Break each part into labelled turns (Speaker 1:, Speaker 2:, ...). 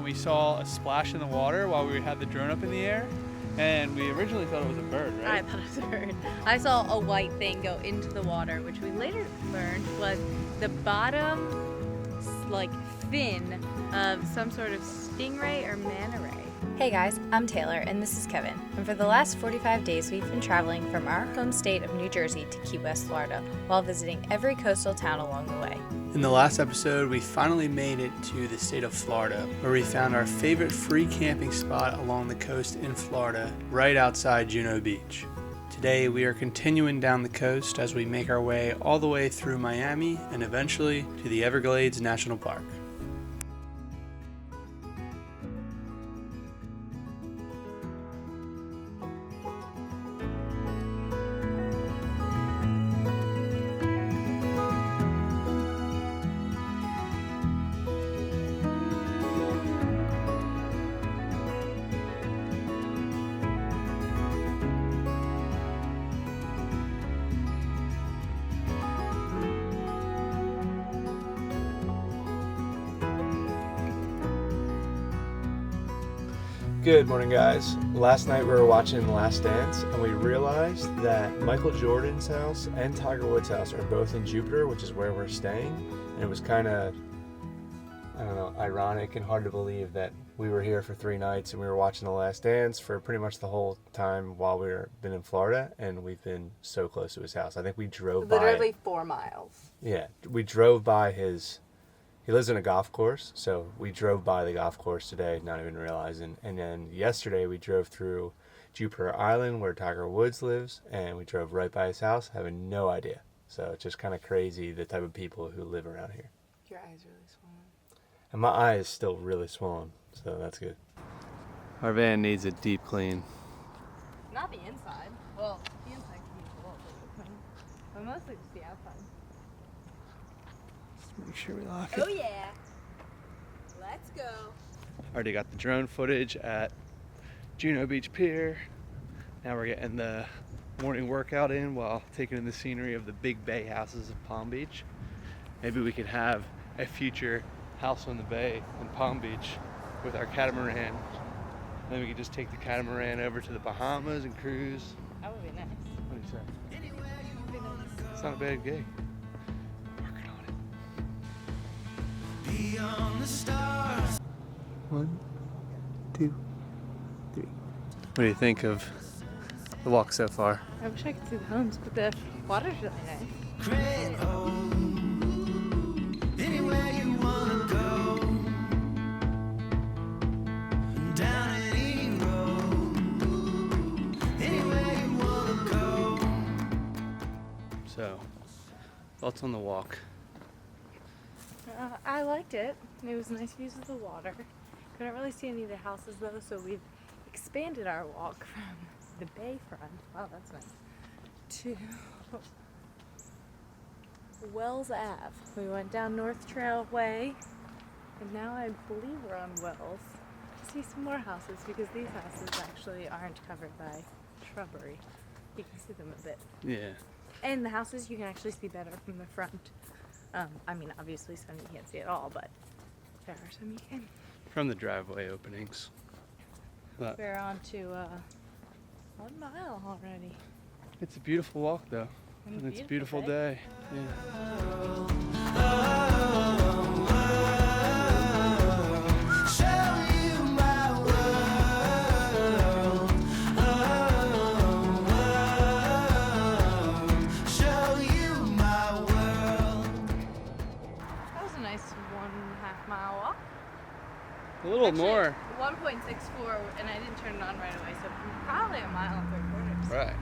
Speaker 1: we saw a splash in the water while we had the drone up in the air, and we originally thought it was a bird, right?
Speaker 2: I thought it was a bird. I saw a white thing go into the water, which we later learned was the bottom, like, fin of some sort of stingray or manta ray.
Speaker 3: Hey guys, I'm Taylor and this is Kevin, and for the last 45 days we've been traveling from our home state of New Jersey to Key West, Florida, while visiting every coastal town along the way.
Speaker 1: In the last episode, we finally made it to the state of Florida, where we found our favorite free camping spot along the coast in Florida, right outside Juno Beach. Today, we are continuing down the coast as we make our way all the way through Miami and eventually to the Everglades National Park.
Speaker 4: Good morning, guys. Last night we were watching The Last Dance and we realized that Michael Jordan's house and Tiger Woods' house are both in Jupiter, which is where we're staying. And it was kind of, ironic and hard to believe that we were here for 3 nights and we were watching The Last Dance for pretty much the whole time while we've been in Florida, and we've been so close to his house. I think we drove by.
Speaker 2: Literally 4 miles.
Speaker 4: Yeah, we drove by his. He lives in a golf course, so we drove by the golf course today, not even realizing. And then yesterday we drove through Jupiter Island, where Tiger Woods lives, and we drove right by his house, having no idea. So it's just kind of crazy, the type of people who live around here.
Speaker 2: Your eyes really swollen.
Speaker 4: And my eye is still really swollen, so that's good. Our van needs a deep clean.
Speaker 2: Not the inside. Well, the inside can be a little bit clean, but mostly just the outside.
Speaker 1: Make sure we lock it.
Speaker 2: Oh yeah. Let's go.
Speaker 1: Already got the drone footage at Juno Beach Pier. Now we're getting the morning workout in while taking in the scenery of the big bay houses of Palm Beach. Maybe we could have a future house on the bay in Palm Beach with our catamaran. Then we could just take the catamaran over to the Bahamas and cruise.
Speaker 2: That would be nice.
Speaker 1: What do you say? It's not a bad gig. Working on it. Beyond the stars. 1, 2, 3. What do you think of the walk so far?
Speaker 2: I wish I could see the homes, but the water's really nice.
Speaker 5: Anywhere you wanna go, down any road, anywhere you wanna go.
Speaker 1: So, thoughts on the walk?
Speaker 2: I liked it. It was nice views of the water. Couldn't really see any of the houses though, so we've expanded our walk from the bayfront. Wow, that's nice. To Wells Ave. We went down North Trail Way, and now I believe we're on Wells. See some more houses because these houses actually aren't covered by shrubbery. You can see them a bit.
Speaker 1: Yeah.
Speaker 2: And the houses you can actually see better from the front. Obviously some you can't see at all, but there are some you can.
Speaker 1: From the driveway openings. But
Speaker 2: We're on to 1 mile already.
Speaker 1: it's a beautiful walk though. And it's a beautiful day. A little more.
Speaker 2: 1.64, and I didn't turn it on right away, so probably 1 mile and 3/4.
Speaker 1: Right.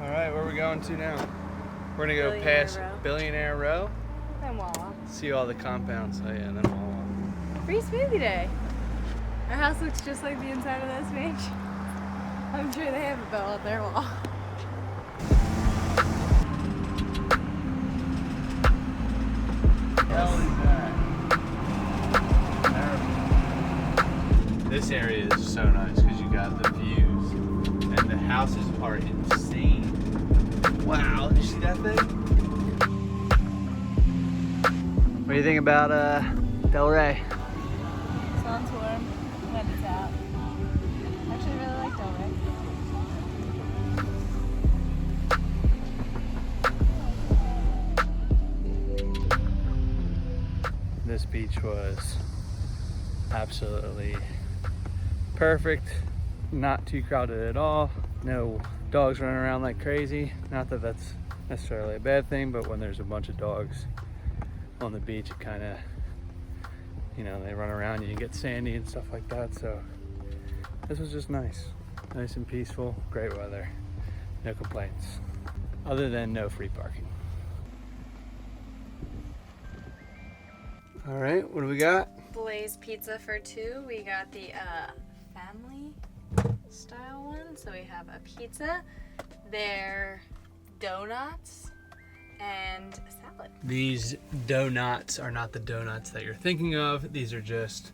Speaker 1: All right, where are we going to now? We're gonna go
Speaker 2: Billionaire
Speaker 1: past
Speaker 2: Row.
Speaker 1: Billionaire Row,
Speaker 2: And Wawa.
Speaker 1: see all the compounds. Oh yeah, and then Wawa.
Speaker 2: Free smoothie day. Our house looks just like the inside of this mansion. I'm sure they have a bell on their wall.
Speaker 4: This area is so nice because you got the views and the houses are insane. Wow, did you see that thing?
Speaker 1: What do you think about Del Rey? beach was absolutely perfect. Not too crowded at all. No dogs running around like crazy. Not that that's necessarily a bad thing, but when there's a bunch of dogs on the beach, it kind of, you know, they run around, you can get sandy and stuff like that. So this was just nice and peaceful, great weather, no complaints, other than no free parking. All right, what do we got?
Speaker 3: Blaze pizza for two. We got the family style one. So we have a pizza, their donuts, and a salad.
Speaker 1: These donuts are not the donuts that you're thinking of. These are just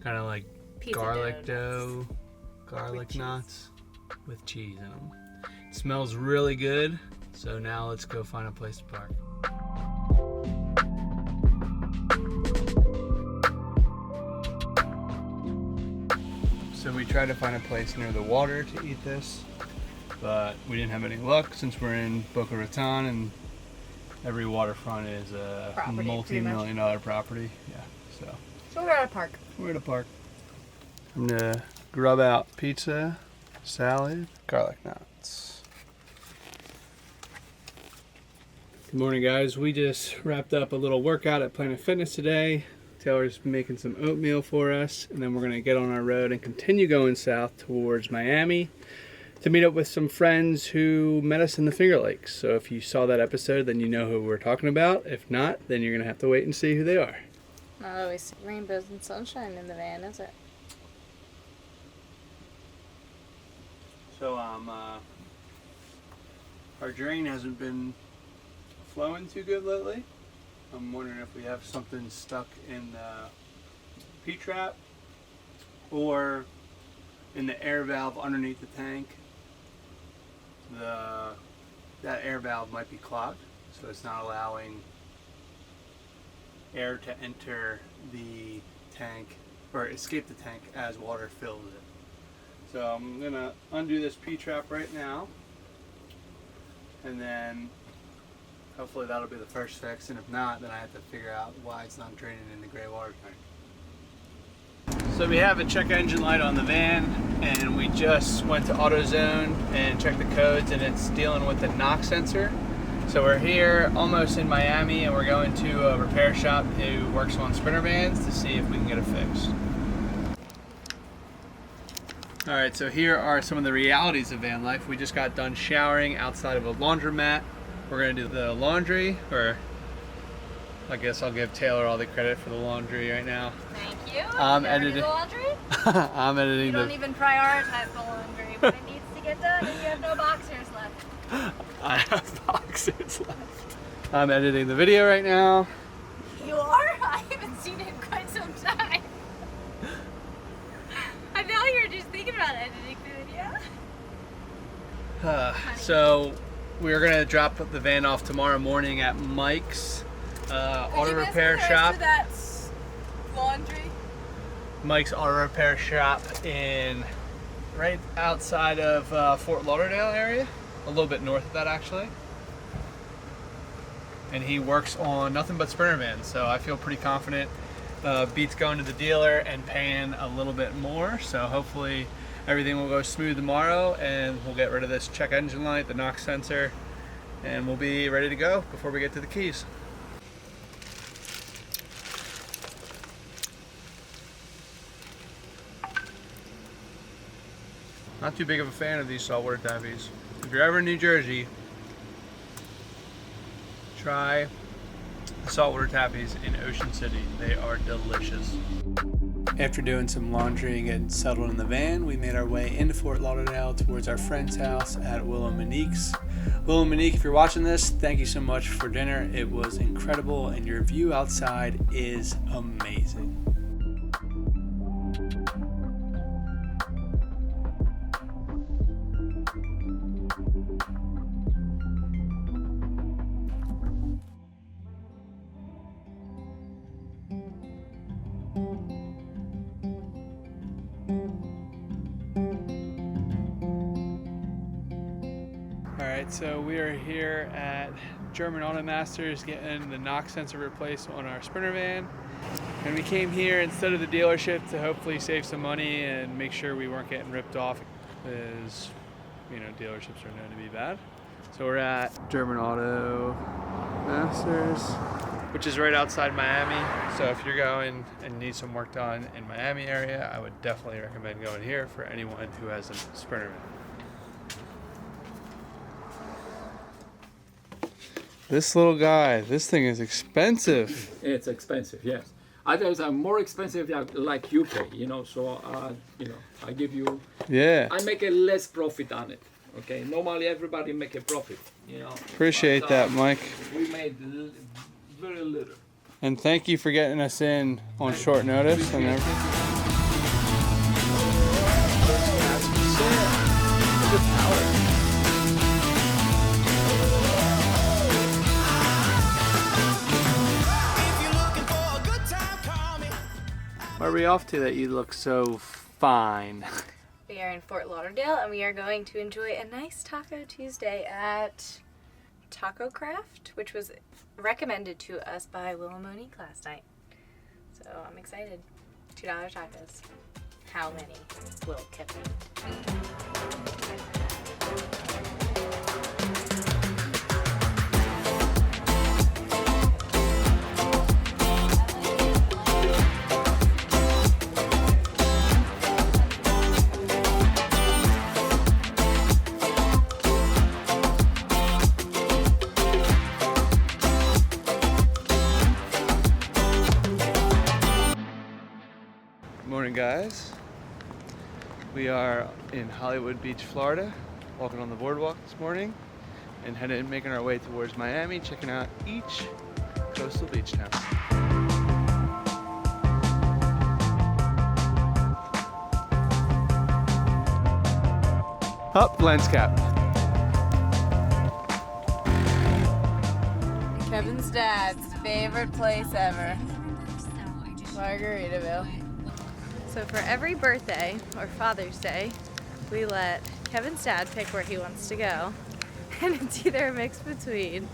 Speaker 1: kind of like
Speaker 3: Pizza
Speaker 1: garlic
Speaker 3: donuts.
Speaker 1: dough, garlic knots with cheese in them. It smells really good. So now let's go find a place to park. So we tried to find a place near the water to eat this, but we didn't have any luck since we're in Boca Raton and every waterfront is a
Speaker 3: Property,
Speaker 1: multi-million-dollar property. Yeah,
Speaker 3: So we're at a park.
Speaker 1: we're at a park. I'm gonna grub out pizza, salad, garlic knots. Good morning, guys. We just wrapped up a little workout at Planet Fitness today. Taylor's making some oatmeal for us, and then we're gonna get on our road and continue going south towards Miami to meet up with some friends who met us in the Finger Lakes. So if you saw that episode, then you know who we're talking about. If not, then you're gonna have to wait and see who they are.
Speaker 3: Not always rainbows and sunshine in the van, is it?
Speaker 1: So our drain hasn't been flowing too good lately. I'm wondering if we have something stuck in the P-trap or in the air valve underneath the tank. That air valve might be clogged, so it's not allowing air to enter the tank or escape the tank as water fills it. So I'm gonna undo this P-trap right now, and then hopefully that'll be the first fix, and if not, then I have to figure out why it's not draining in the gray water tank. So we have a check engine light on the van, and we just went to AutoZone and checked the codes, and it's dealing with the knock sensor. So we're here almost in Miami, and we're going to a repair shop who works on sprinter vans to see if we can get it fixed. All right, so here are some of the realities of van life. We just got done showering outside of a laundromat. We're gonna do the laundry, or I guess I'll give Taylor all the credit for the laundry right now.
Speaker 3: Thank you.
Speaker 1: I'm
Speaker 3: You ever do
Speaker 1: editing.
Speaker 3: the laundry?
Speaker 1: I'm editing
Speaker 3: You don't
Speaker 1: the.
Speaker 3: even prioritize the laundry, but it needs to get done, and you have no boxers left.
Speaker 1: I have boxes left. I'm editing the video right now.
Speaker 3: You are? I haven't seen it in quite some time. I know you were just thinking about editing the video.
Speaker 1: So we're gonna drop the van off tomorrow morning at Mike's auto repair shop.
Speaker 3: That's laundry.
Speaker 1: Mike's auto repair shop in right outside of Fort Lauderdale area, a little bit north of that actually. And he works on nothing but sprinter vans, so I feel pretty confident. Beats going to the dealer and paying a little bit more, so hopefully everything will go smooth tomorrow, and we'll get rid of this check engine light, the knock sensor, and we'll be ready to go before we get to the Keys. Not too big of a fan of these saltwater tappies. If you're ever in New Jersey, try the saltwater tappies in Ocean City. They are delicious. After doing some laundry and getting settled in the van, we made our way into Fort Lauderdale towards our friend's house at Will and Monique's. Will and Monique, if you're watching this, thank you so much for dinner. It was incredible, and your view outside is amazing. Alright, so we are here at German Auto Masters getting the knock sensor replaced on our sprinter van. And we came here instead of the dealership to hopefully save some money and make sure we weren't getting ripped off, because, you know, dealerships are known to be bad. So we're at German Auto Masters, which is right outside Miami. So if you're going and need some work done in Miami area, I would definitely recommend going here for anyone who has a Sprinter. This little guy, this thing is expensive.
Speaker 6: It's expensive, yes. Others are more expensive than like UK, you know. So, you know, I give you.
Speaker 1: Yeah.
Speaker 6: I make a less profit on it. Okay. Normally, everybody make a profit, you know.
Speaker 1: Appreciate
Speaker 6: But,
Speaker 1: that, Mike.
Speaker 6: We made very little.
Speaker 1: And thank you for getting us in on short notice and everything. Where are we off to that you look so fine?
Speaker 3: We are in Fort Lauderdale and we are going to enjoy a nice Taco Tuesday at Taco Craft, which was recommended to us by Will and Monique last night. So I'm excited. $2 tacos. How many will Kevin eat?
Speaker 1: Morning, guys. We are in Hollywood Beach, Florida, walking on the boardwalk this morning and making our way towards Miami, checking out each coastal beach town. Up, lens cap.
Speaker 2: Kevin's dad's favorite place ever, Margaritaville. So for every birthday or Father's Day, we let Kevin's dad pick where he wants to go. And it's either a mix between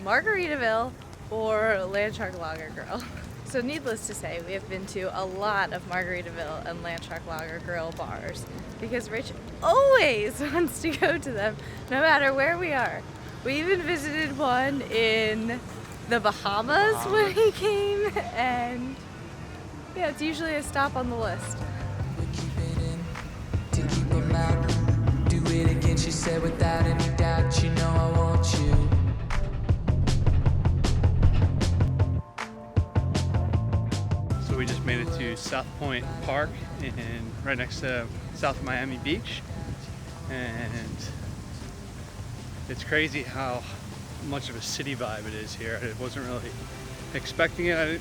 Speaker 2: Margaritaville or Land Shark Lager Grill. So needless to say, we have been to a lot of Margaritaville and Land Shark Lager Grill bars because Rich always wants to go to them no matter where we are. We even visited one in the Bahamas when he came, and yeah, it's usually a stop on the list.
Speaker 5: We keep it in to keep them out. Do it again, she said without any doubt. You know I want you.
Speaker 1: So we just made it to South Point Park, right next to South Miami Beach, and it's crazy how much of a city vibe it is here. I wasn't really expecting it.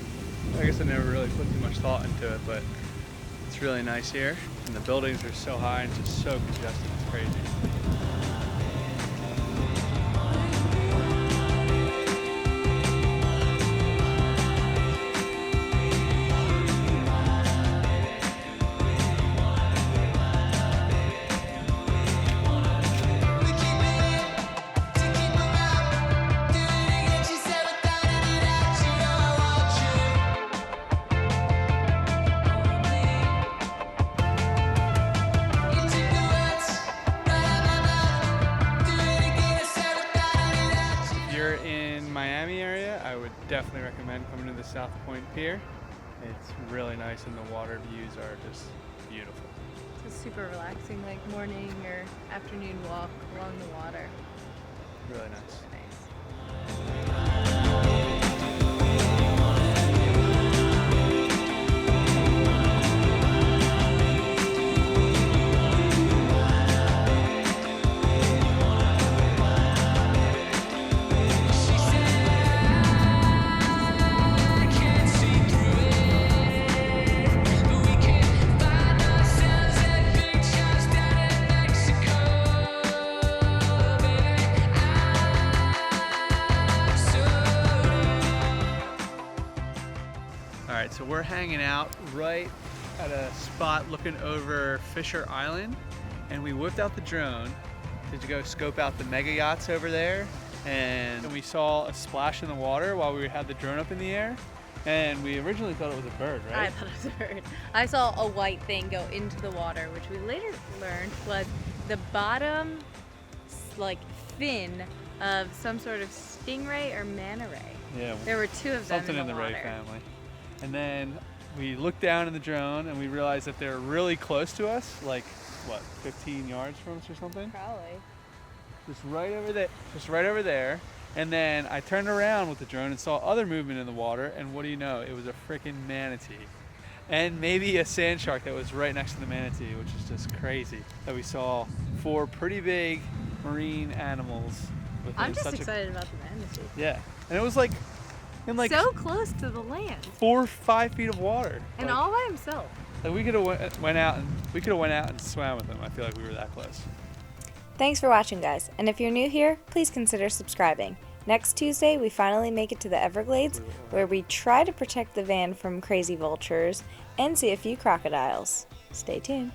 Speaker 1: I guess I never really put too much thought into it, but it's really nice here. And the buildings are so high and just so congested, it's crazy.
Speaker 5: We keep it in to keep them out. Do it again, she said without any doubt. You know I want you. You took the words right out my mouth. Do it again, I said without any doubt.
Speaker 1: If you're in Miami area, I would definitely recommend coming to the South Point Pier. It's really nice and the water views are just beautiful.
Speaker 2: It's a super relaxing, like morning or afternoon walk along the water.
Speaker 1: Really nice.
Speaker 2: Nice.
Speaker 1: Alright, so we're hanging out right at a spot looking over Fisher Island, and we whipped out the drone to go scope out the mega yachts over there, and we saw a splash in the water while we had the drone up in the air, And we originally thought it was a bird,
Speaker 2: I
Speaker 1: right?
Speaker 2: thought it was a bird. I saw a white thing go into the water, which we later learned was the bottom, like, fin of some sort of stingray or manta ray.
Speaker 1: Yeah.
Speaker 2: There were two of them
Speaker 1: Something in the
Speaker 2: water.
Speaker 1: ray family. And then we looked down in the drone and we realized that they're really close to us, like, what, 15 yards from us or something?
Speaker 2: Probably.
Speaker 1: Just right over there. Just right over there. And then I turned around with the drone and saw other movement in the water, and what do you know? It was a freaking manatee. And maybe a sand shark that was right next to the manatee, which is just crazy. That we saw 4 pretty big marine animals.
Speaker 2: I'm just
Speaker 1: such
Speaker 2: excited about the manatee.
Speaker 1: Yeah. And it was like in like
Speaker 2: So close to the land.
Speaker 1: 4 or 5 feet of water.
Speaker 2: And
Speaker 1: Like,
Speaker 2: all by himself.
Speaker 1: like we could have went out and swam with him. I feel like we were that close.
Speaker 7: Thanks for watching, guys, and if you're new here, please consider subscribing. Next Tuesday, we finally make it to the Everglades, where we try to protect the van from crazy vultures and see a few crocodiles. Stay tuned.